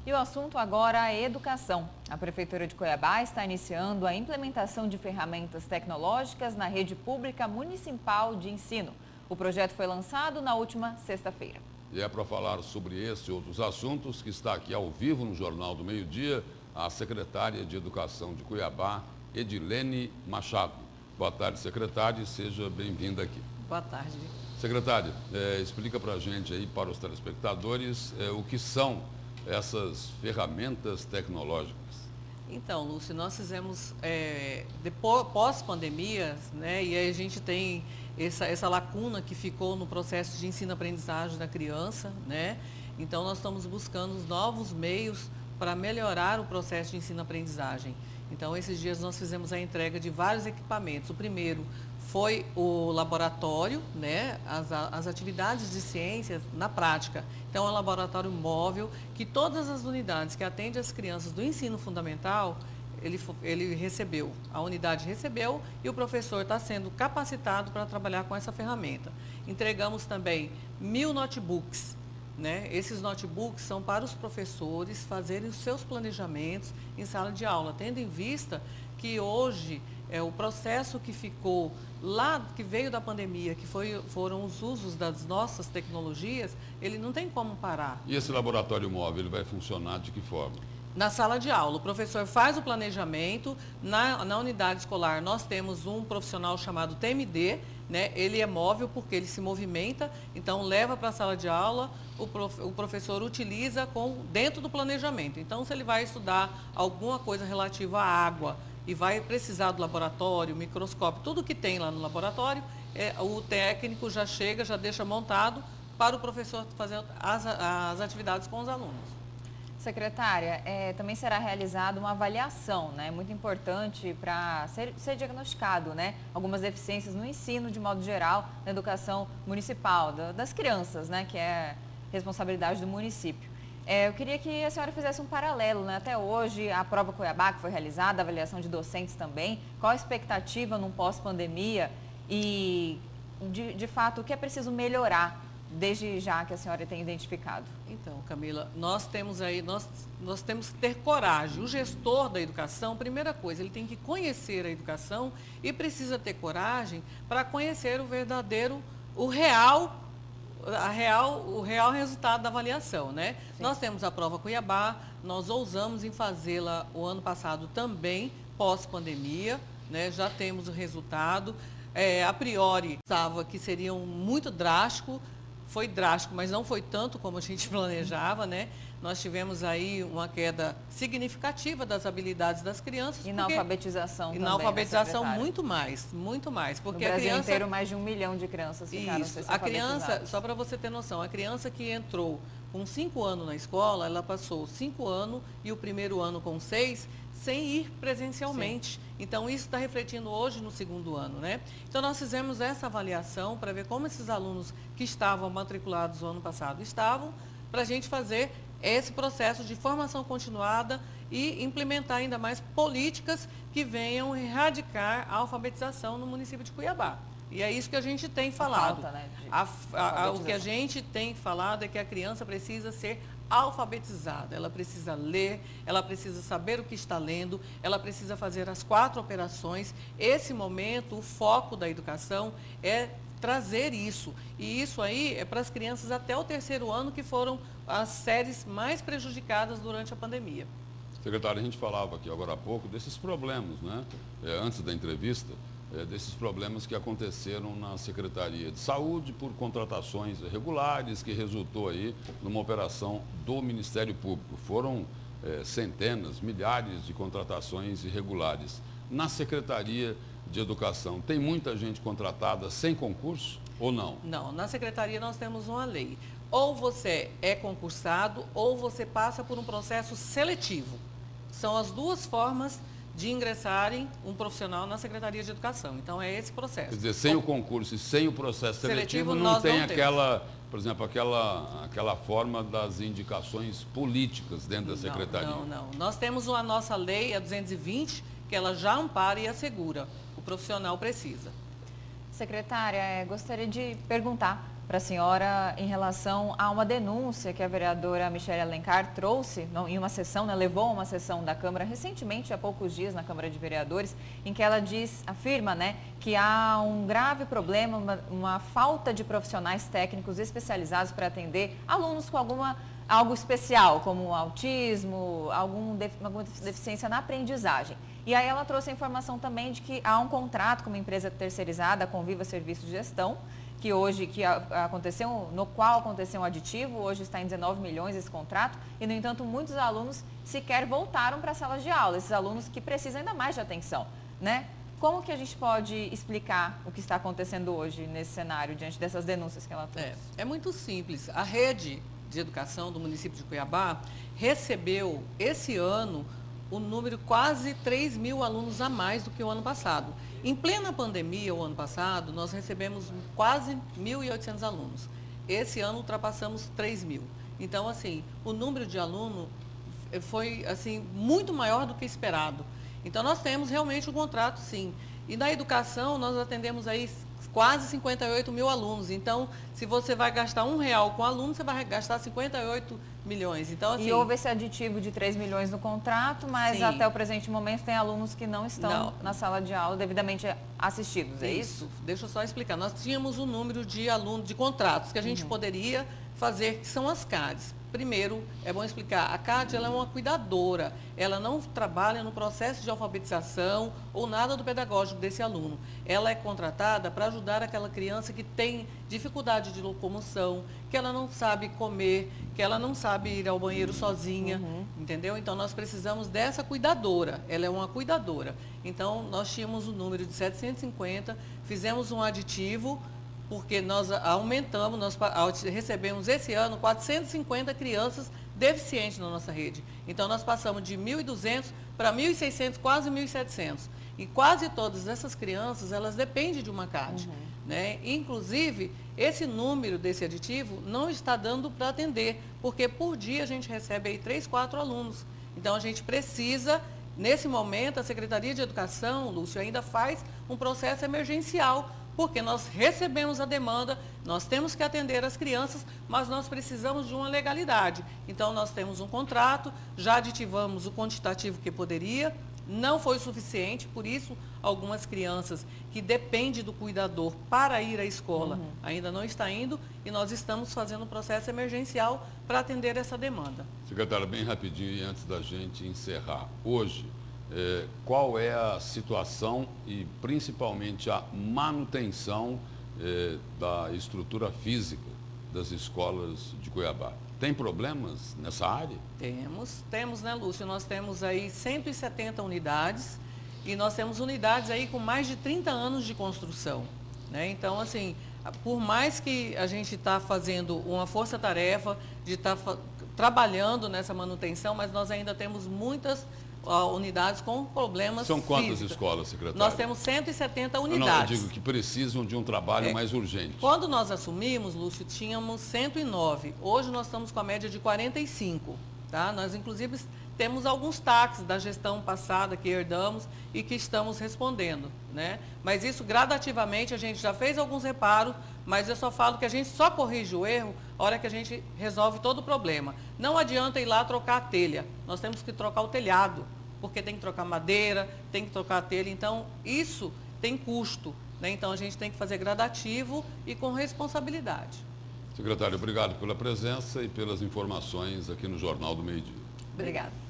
E o assunto agora é educação. A Prefeitura de Cuiabá está iniciando a implementação de ferramentas tecnológicas na rede pública municipal de ensino. O projeto foi lançado na última sexta-feira. E é para falar sobre esse e outros assuntos que está aqui ao vivo no Jornal do Meio-Dia a secretária de Educação de Cuiabá, Edilene Machado. Boa tarde, secretária, e seja bem-vinda aqui. Boa tarde. Secretária, explica para a gente aí, para os telespectadores, o que são essas ferramentas tecnológicas. Então, Lúcio, nós fizemos, depois, pós-pandemia, né, e aí a gente tem essa lacuna que ficou no processo de ensino-aprendizagem da criança, né? Então, nós estamos buscando novos meios para melhorar o processo de ensino-aprendizagem. Então, esses dias nós fizemos a entrega de vários equipamentos. O primeiro foi o laboratório, né, as atividades de ciências na prática. Então, é um laboratório móvel que todas as unidades que atendem as crianças do ensino fundamental, ele recebeu, a unidade recebeu e o professor está sendo capacitado para trabalhar com essa ferramenta. Entregamos também 1000 notebooks. Né? Esses notebooks são para os professores fazerem os seus planejamentos em sala de aula, tendo em vista que hoje o processo que ficou lá, que veio da pandemia, que foram os usos das nossas tecnologias, ele não tem como parar. E esse laboratório móvel, ele vai funcionar de que forma? Na sala de aula, o professor faz o planejamento, na unidade escolar nós temos um profissional chamado TMD, né? Ele é móvel porque ele se movimenta, então leva para a sala de aula, o professor utiliza dentro do planejamento. Então, se ele vai estudar alguma coisa relativa à água e vai precisar do laboratório, microscópio, tudo que tem lá no laboratório, o técnico já chega, já deixa montado para o professor fazer as atividades com os alunos. Secretária, também será realizada uma avaliação, né? Muito importante para ser diagnosticado, né? Algumas deficiências no ensino, de modo geral, na educação municipal, das crianças, né? Que é responsabilidade do município. Eu queria que a senhora fizesse um paralelo, né? Até hoje, a prova Cuiabá que foi realizada, a avaliação de docentes também. Qual a expectativa num pós-pandemia e, de fato, o que é preciso melhorar desde já que a senhora tem identificado? Então, Camila, nós temos que ter coragem. O gestor da educação, primeira coisa, ele tem que conhecer a educação e precisa ter coragem para conhecer o real resultado da avaliação, né? Sim. Nós temos a prova Cuiabá, nós ousamos em fazê-la o ano passado também, pós-pandemia, né? Já temos o resultado. A priori, pensava que seria muito drástico. Foi drástico, mas não foi tanto como a gente planejava, né? Nós tivemos aí uma queda significativa das habilidades das crianças. E na alfabetização também, na alfabetização né, muito mais. Porque no Brasil inteiro, mais de 1 milhão de crianças ficaram sem ser a criança, só para você ter noção, a criança que entrou com 5 anos na escola, ela passou 5 anos e o primeiro ano com 6, sem ir presencialmente. Sim. Então, isso está refletindo hoje no segundo ano, né? Então, nós fizemos essa avaliação para ver como esses alunos que estavam matriculados no ano passado estavam, para a gente fazer esse processo de formação continuada e implementar ainda mais políticas que venham erradicar a alfabetização no município de Cuiabá. E é isso que a gente tem falado. Falta, né, o que a gente tem falado é que a criança precisa ser alfabetizada, ela precisa ler, ela precisa saber o que está lendo, ela precisa fazer as 4 operações. Esse momento, o foco da educação é trazer isso. E isso aí é para as crianças até o 3º ano, que foram as séries mais prejudicadas durante a pandemia. Secretário, a gente falava aqui agora há pouco desses problemas, né? Antes da entrevista, desses problemas que aconteceram na Secretaria de Saúde por contratações irregulares, que resultou aí numa operação do Ministério Público. Foram centenas, milhares de contratações irregulares. Na Secretaria de Educação, tem muita gente contratada sem concurso ou não? Não, na Secretaria nós temos uma lei. Ou você é concursado ou você passa por um processo seletivo. São as duas formas de ingressarem um profissional na Secretaria de Educação. Então, é esse processo. Quer dizer, sem o concurso e sem o processo seletivo não tem aquela, por exemplo, aquela forma das indicações políticas dentro da Secretaria. Não. Nós temos a nossa lei, a 220, que ela já ampara e assegura. O profissional precisa. Secretária, gostaria de perguntar para a senhora em relação a uma denúncia que a vereadora Michele Alencar trouxe em uma sessão, né, levou a uma sessão da Câmara recentemente, há poucos dias na Câmara de Vereadores, em que ela afirma, né, que há um grave problema, uma falta de profissionais técnicos especializados para atender alunos com algo especial, como autismo, alguma deficiência na aprendizagem. E aí ela trouxe a informação também de que há um contrato com uma empresa terceirizada, a Conviva Serviços de Gestão, no qual aconteceu um aditivo, hoje está em 19 milhões esse contrato, e no entanto muitos alunos sequer voltaram para a sala de aula, esses alunos que precisam ainda mais de atenção, né? Como que a gente pode explicar o que está acontecendo hoje nesse cenário, diante dessas denúncias que ela trouxe? É muito simples. A rede de educação do município de Cuiabá recebeu esse ano o número quase 3 mil alunos a mais do que o ano passado. Em plena pandemia, o ano passado, nós recebemos quase 1.800 alunos. Esse ano ultrapassamos 3 mil. Então, assim, o número de alunos foi, assim, muito maior do que esperado. Então, nós temos realmente um contrato, sim. E na educação, nós atendemos aí quase 58 mil alunos. Então, se você vai gastar R$1 com aluno, você vai gastar 58 milhões. Então, assim, e houve esse aditivo de 3 milhões no contrato, mas sim, até o presente momento tem alunos que não estão na sala de aula devidamente assistidos, é isso? Deixa eu só explicar. Nós tínhamos um número de alunos, de contratos que a gente poderia fazer, que são as CADs. Primeiro, é bom explicar, a CAD ela é uma cuidadora, ela não trabalha no processo de alfabetização ou nada do pedagógico desse aluno. Ela é contratada para ajudar aquela criança que tem dificuldade de locomoção, que ela não sabe comer, que ela não sabe ir ao banheiro sozinha, entendeu? Então, nós precisamos dessa cuidadora, ela é uma cuidadora. Então, nós tínhamos um número de 750, fizemos um aditivo, porque nós aumentamos, nós recebemos esse ano 450 crianças deficientes na nossa rede. Então, nós passamos de 1.200 para 1.600, quase 1.700. E quase todas essas crianças, elas dependem de uma CAD. Né? Inclusive, esse número desse aditivo não está dando para atender, porque por dia a gente recebe aí 3, 4 alunos. Então, a gente precisa, nesse momento, a Secretaria de Educação, Lúcio, ainda faz um processo emergencial, porque nós recebemos a demanda, nós temos que atender as crianças, mas nós precisamos de uma legalidade. Então, nós temos um contrato, já aditivamos o quantitativo que poderia, não foi suficiente, por isso, algumas crianças que dependem do cuidador para ir à escola ainda não estão indo, e nós estamos fazendo um processo emergencial para atender essa demanda. Secretária, bem rapidinho, e antes da gente encerrar. Hoje, qual é a situação e principalmente a manutenção da estrutura física das escolas de Cuiabá? Tem problemas nessa área? Temos, né, Lúcio? Nós temos aí 170 unidades e nós temos unidades aí com mais de 30 anos de construção, né? Então, assim, por mais que a gente está fazendo uma força-tarefa de estar trabalhando nessa manutenção, mas nós ainda temos muitas unidades com problemas São quantas físicos. escolas, secretária? Nós temos 170 unidades. Não, eu digo que precisam de um trabalho mais urgente. Quando nós assumimos, Lúcio, tínhamos 109. Hoje nós estamos com a média de 45. Tá? Nós, inclusive, temos alguns taxas da gestão passada que herdamos e que estamos respondendo, né? Mas isso, gradativamente, a gente já fez alguns reparos, mas eu só falo que a gente só corrige o erro a hora que a gente resolve todo o problema. Não adianta ir lá trocar a telha, nós temos que trocar o telhado, porque tem que trocar madeira, tem que trocar a telha, então isso tem custo, né? Então a gente tem que fazer gradativo e com responsabilidade. Secretário, obrigado pela presença e pelas informações aqui no Jornal do Meio-Dia. Obrigada.